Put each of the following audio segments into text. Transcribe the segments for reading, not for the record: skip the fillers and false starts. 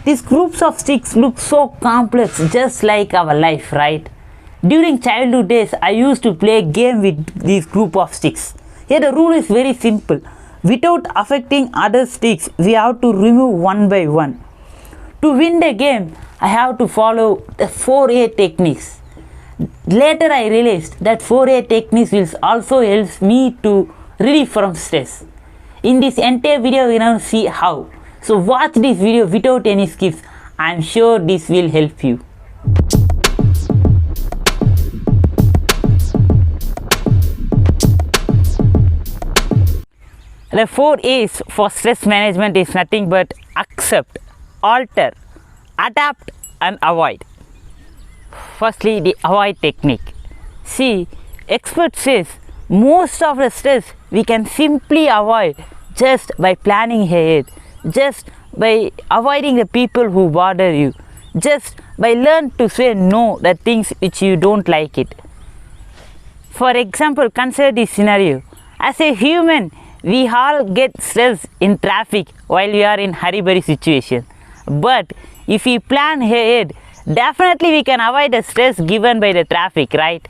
These groups of sticks look so complex, just like our life, right? During childhood days, I used to play a game with this group of sticks. Here the rule is very simple. Without affecting other sticks, we have to remove one by one. To win the game, I have to follow the 4A techniques. Later I realized that 4A techniques will also help me to relieve from stress. In this entire video, we are going to see how. So watch this video without any skips. I am sure this will help you. The 4 A's for stress management is nothing but accept, alter, adapt and avoid. Firstly, the avoid technique. See, expert says most of the stress we can simply avoid just by planning ahead, just by avoiding the people who bother you, just by learn to say no the things which you don't like it. For example, consider this scenario. As a human, we all get stressed in traffic while we are in hurry-burry situation. But if we plan ahead, definitely we can avoid the stress given by the traffic, right?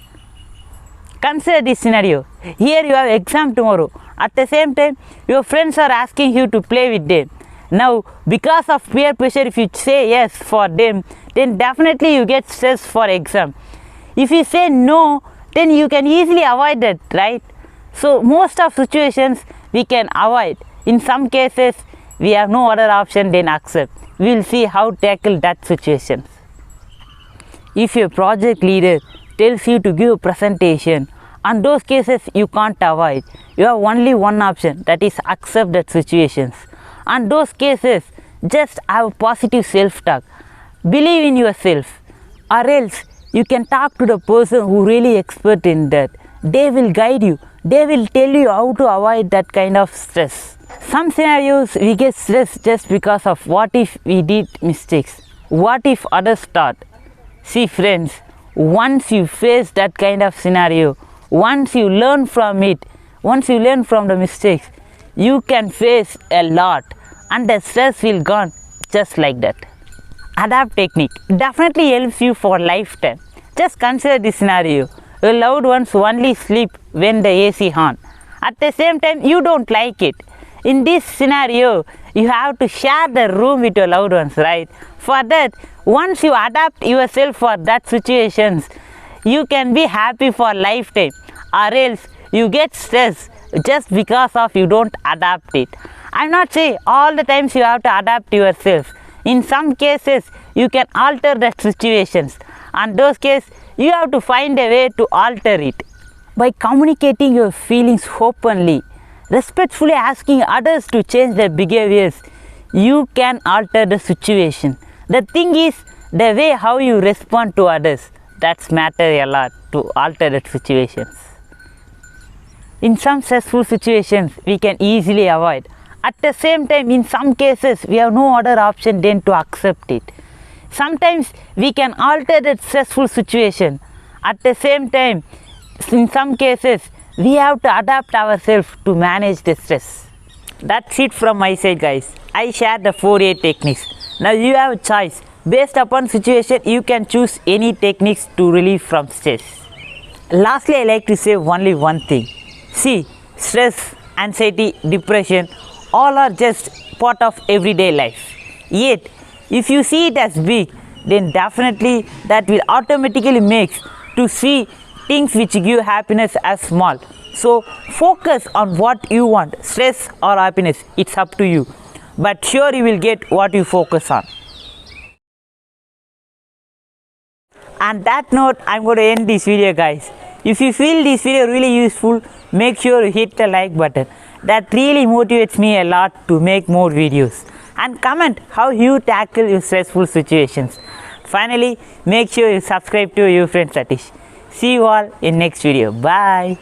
Consider this scenario. Here you have exam tomorrow. At the same time, your friends are asking you to play with them. Now, because of peer pressure, if you say yes for them, then definitely you get stressed for exam. If you say no, then you can easily avoid that, right? So most of situations we can avoid. In some cases, we have no other option than accept. We will see how to tackle that situation. If your project leader tells you to give a presentation, on those cases you can't avoid. You have only one option, that is accept that situations. On those cases, just have a positive self-talk. Believe in yourself, or else you can talk to the person who really expert in that. They will guide you. They will tell you how to avoid that kind of stress. Some scenarios we get stressed just because of what if we did mistakes, what if others thought. See friends, once you face that kind of scenario, once you learn from it, once you learn from the mistakes, you can face a lot and the stress will gone just like that. Adapt technique definitely helps you for lifetime. Just consider this scenario. Your loved ones only sleep when the AC on. At the same time, you don't like it. In this scenario, you have to share the room with your loved ones, right? For that, once you adapt yourself for that situations, you can be happy for lifetime. Or else, you get stressed just because of you don't adapt it. I'm not saying all the times you have to adapt yourself. In some cases, you can alter the situations. And those cases, you have to find a way to alter it. By communicating your feelings openly, respectfully asking others to change their behaviors, you can alter the situation. The thing is, the way how you respond to others, that's matter a lot to alter the situations. In some stressful situations, we can easily avoid. At the same time, in some cases, we have no other option than to accept it. Sometimes we can alter that stressful situation. At the same time, in some cases, we have to adapt ourselves to manage the stress. That's it from my side, guys. I shared the 4A techniques. Now you have a choice. Based upon situation, you can choose any techniques to relieve from stress. Lastly, I like to say only one thing. See, stress, anxiety, depression, all are just part of everyday life. Yet, if you see it as big, then definitely that will automatically make to see things which give happiness as small. So focus on what you want, stress or happiness, it's up to you. But sure you will get what you focus on. On that note, I'm going to end this video, guys. If you feel this video really useful, make sure you hit the like button. That really motivates me a lot to make more videos. And comment how you tackle your stressful situations. Finally, make sure you subscribe to your friend Satish. See you all in next video. Bye.